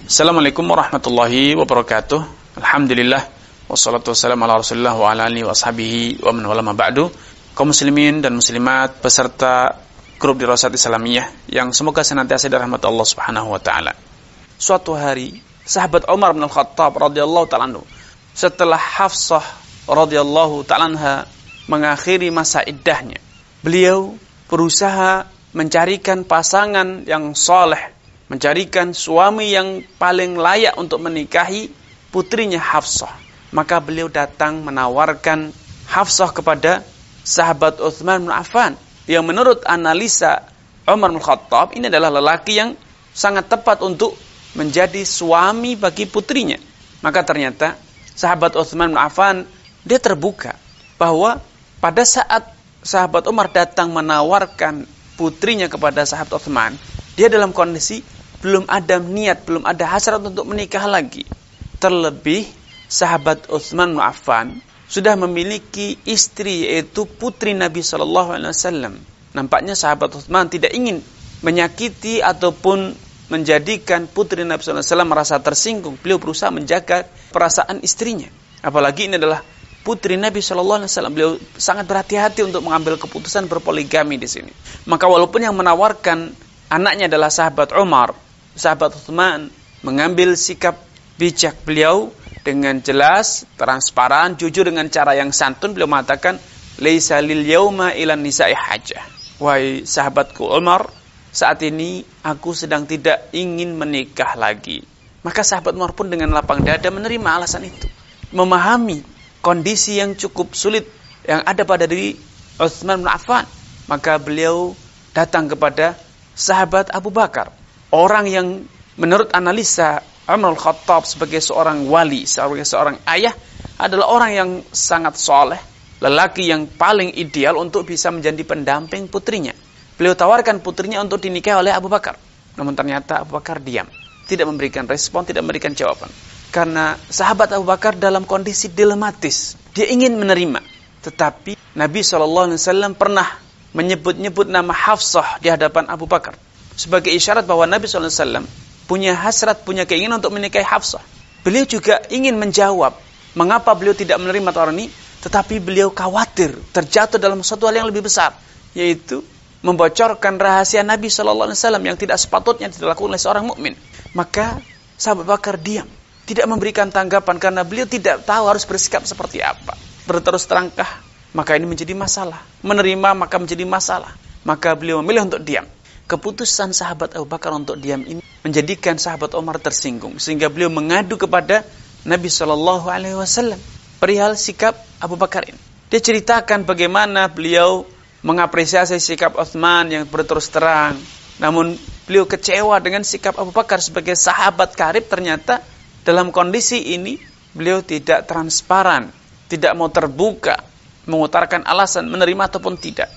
Assalamualaikum warahmatullahi wabarakatuh. Alhamdulillah wassalatu wassalamu ala Rasulillah wa ala alihi wa ashabihi wa man wala ma ba'du. Kaum muslimin dan muslimat peserta grup Dirasat Islamiyah yang semoga senantiasa dirahmati Allah Subhanahu wa taala. Suatu hari sahabat Umar bin Al-Khattab radhiyallahu taala anhu setelah Hafsah radhiyallahu taala anha mengakhiri masa iddahnya, beliau berusaha mencarikan pasangan yang saleh, mencarikan suami yang paling layak untuk menikahi putrinya Hafsah. Maka beliau datang menawarkan Hafsah kepada sahabat Utsman bin Affan, yang menurut analisa Umar bin Khattab ini adalah lelaki yang sangat tepat untuk menjadi suami bagi putrinya. Maka ternyata sahabat Utsman bin Affan dia terbuka bahwa pada saat sahabat Umar datang menawarkan putrinya kepada sahabat Utsman, dia dalam kondisi belum ada niat, belum ada hasrat untuk menikah lagi. Terlebih sahabat Utsman bin Affan sudah memiliki istri, yaitu putri Nabi SAW. Nampaknya sahabat Utsman tidak ingin menyakiti ataupun menjadikan putri Nabi SAW merasa tersinggung. Beliau berusaha menjaga perasaan istrinya. Apalagi ini adalah putri Nabi SAW. Beliau sangat berhati-hati untuk mengambil keputusan berpoligami di sini. Maka walaupun yang menawarkan anaknya adalah sahabat Umar, sahabat Utsman mengambil sikap bijak. Beliau dengan jelas, transparan, jujur dengan cara yang santun, beliau mengatakan, "Laisa lil yauma ilan nisa'i hajah." Wahai sahabatku Umar, saat ini aku sedang tidak ingin menikah lagi. Maka sahabat Umar pun dengan lapang dada menerima alasan itu, memahami kondisi yang cukup sulit yang ada pada diri Utsman bin Affan. Maka beliau datang kepada sahabat Abu Bakar, orang yang menurut analisa Umar Al-Khattab sebagai seorang wali, sebagai seorang ayah, adalah orang yang sangat soleh, lelaki yang paling ideal untuk bisa menjadi pendamping putrinya. Beliau tawarkan putrinya untuk dinikahi oleh Abu Bakar. Namun ternyata Abu Bakar diam, tidak memberikan respon, tidak memberikan jawaban. Karena sahabat Abu Bakar dalam kondisi dilematis. Dia ingin menerima, tetapi Nabi SAW pernah menyebut-nyebut nama Hafsah di hadapan Abu Bakar sebagai isyarat bahwa Nabi SAW punya hasrat, punya keinginan untuk menikahi Hafsah. Beliau juga ingin menjawab mengapa beliau tidak menerima tawaran ini, tetapi beliau khawatir terjatuh dalam suatu hal yang lebih besar, yaitu membocorkan rahasia Nabi SAW yang tidak sepatutnya dilakukan oleh seorang mukmin. Maka sahabat Bakar diam, tidak memberikan tanggapan karena beliau tidak tahu harus bersikap seperti apa. Berterus terangkah, maka ini menjadi masalah. Menerima maka menjadi masalah. Maka beliau memilih untuk diam. Keputusan sahabat Abu Bakar untuk diam ini menjadikan sahabat Umar tersinggung, sehingga beliau mengadu kepada Nabi SAW perihal sikap Abu Bakar ini. Dia ceritakan bagaimana beliau mengapresiasi sikap Utsman yang berterus terang, namun beliau kecewa dengan sikap Abu Bakar sebagai sahabat karib. Ternyata dalam kondisi ini beliau tidak transparan, tidak mau terbuka, mengutarakan alasan menerima ataupun tidak.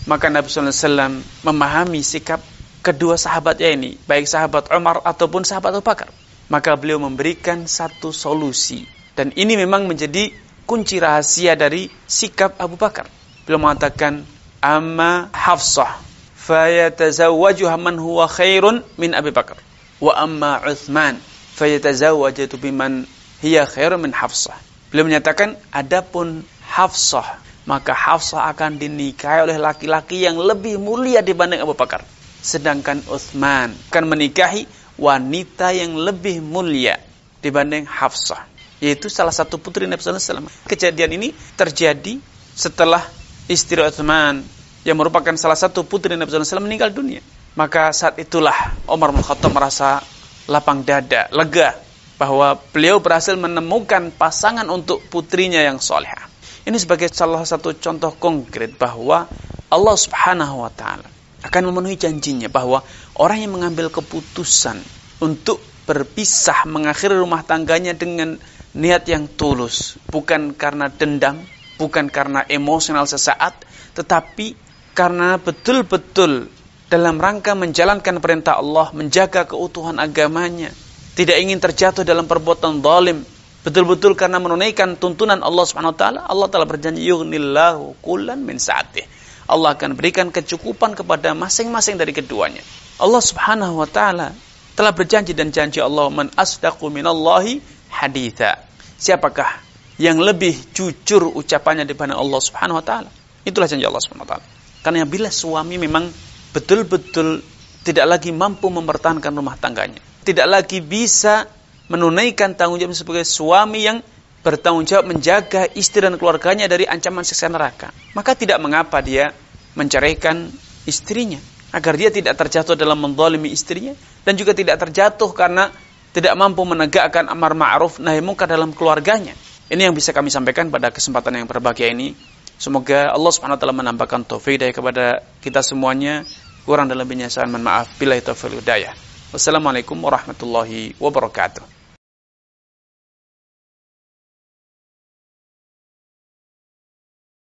Maka Nabi SAW memahami sikap kedua sahabatnya ini, baik sahabat Umar ataupun sahabat Abu Bakar. Maka beliau memberikan satu solusi, dan ini memang menjadi kunci rahasia dari sikap Abu Bakar. Beliau mengatakan, "Amma Hafsah fayatazawwajuha man huwa khairun min Abi Bakar, wa amma Utsman fayatazawwajatu biman hiya khairun min Hafsah." Beliau menyatakan, adapun Hafsah, maka Hafsah akan dinikahi oleh laki-laki yang lebih mulia dibanding Abu Bakar. Sedangkan Utsman akan menikahi wanita yang lebih mulia dibanding Hafsah, yaitu salah satu putri Nabi SAW. Kejadian ini terjadi setelah istri Utsman yang merupakan salah satu putri Nabi SAW meninggal dunia. Maka saat itulah Umar bin Khattab merasa lapang dada, lega, bahwa beliau berhasil menemukan pasangan untuk putrinya yang solehah. Ini sebagai salah satu contoh konkret bahwa Allah Subhanahu wa taala akan memenuhi janjinya, bahwa orang yang mengambil keputusan untuk berpisah, mengakhiri rumah tangganya dengan niat yang tulus, bukan karena dendam, bukan karena emosional sesaat, tetapi karena betul-betul dalam rangka menjalankan perintah Allah, menjaga keutuhan agamanya, tidak ingin terjatuh dalam perbuatan zalim, betul-betul karena menunaikan tuntunan Allah Subhanahu wa taala. Allah telah berjanji, yughnillahu kullan min sa'atih. Allah akan berikan kecukupan kepada masing-masing dari keduanya. Allah Subhanahu wa taala telah berjanji dan janji Allah, man asdaqu minallahi haditha. Siapakah yang lebih jujur ucapannya daripada Allah Subhanahu wa taala? Itulah janji Allah Subhanahu wa taala. Karena bila suami memang betul-betul tidak lagi mampu mempertahankan rumah tangganya, tidak lagi bisa menunaikan tanggung jawab sebagai suami yang bertanggung jawab menjaga istri dan keluarganya dari ancaman siksa neraka, maka tidak mengapa dia menceraikan istrinya, agar dia tidak terjatuh dalam menzalimi istrinya, dan juga tidak terjatuh karena tidak mampu menegakkan amar ma'ruf nahi munkar dalam keluarganya. Ini yang bisa kami sampaikan pada kesempatan yang berbahagia ini. Semoga Allah Subhanahu wa taala menambahkan taufik hidayah kepada kita semuanya. Kurang dan lebihnya saya mohon maaf. Billahi taufiq wal hidayah. Wassalamualaikum warahmatullahi wabarakatuh.